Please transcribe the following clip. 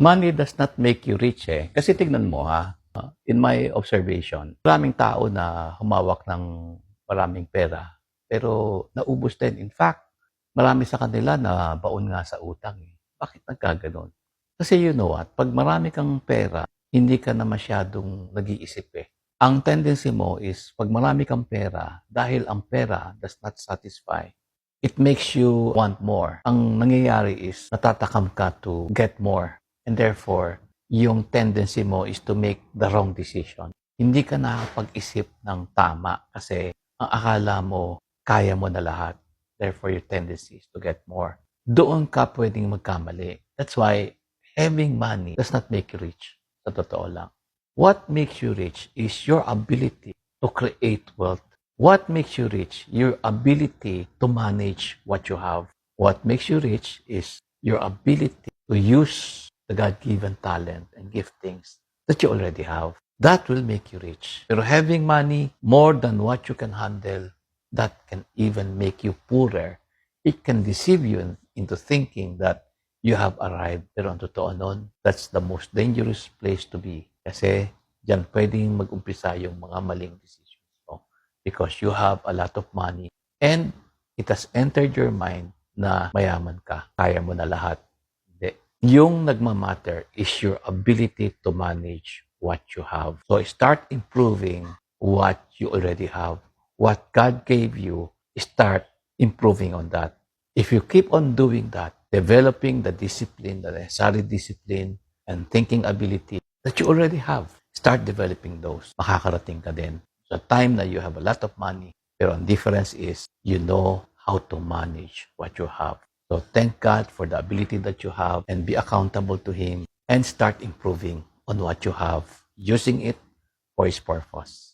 Money does not make you rich eh. Kasi tignan mo ha, in my observation, maraming tao na humawak ng maraming pera, pero naubos din. In fact, marami sa kanila na baon nga sa utang eh. Bakit nagkaganon? Kasi you know what, pag marami kang pera, hindi ka na masyadong nag-iisip eh. Ang tendency mo is, pag marami kang pera, dahil ang pera does not satisfy, it makes you want more. Ang nangyayari is, natatakam ka to get more. And therefore, yung tendency mo is to make the wrong decision. Hindi ka nakakapag-isip ng tama kasi ang akala mo, kaya mo na lahat. Therefore, your tendency is to get more. Doon ka pwedeng magkamali. That's why having money does not make you rich. Sa totoo lang. What makes you rich is your ability to create wealth. What makes you rich? Your ability to manage what you have. What makes you rich is your ability to use the God-given talent and giftings that you already have. That will make you rich. Pero having money more than what you can handle, that can even make you poorer. It can deceive you into thinking that you have arrived. Pero ang totoo nun, that's the most dangerous place to be. Kasi dyan pwedeng mag-umpisa yung mga maling decisions mo. Because you have a lot of money and it has entered your mind na mayaman ka. Kaya mo na lahat. Yung nagmamatter is your ability to manage what you have. So start improving what you already have. What God gave you, start improving on that. If you keep on doing that, developing the discipline, the necessary discipline, and thinking ability that you already have, start developing those. Makakarating ka din. Sa time na you have a lot of money, pero ang difference is you know how to manage what you have. So thank God for the ability that you have and be accountable to Him and start improving on what you have, using it for His purpose.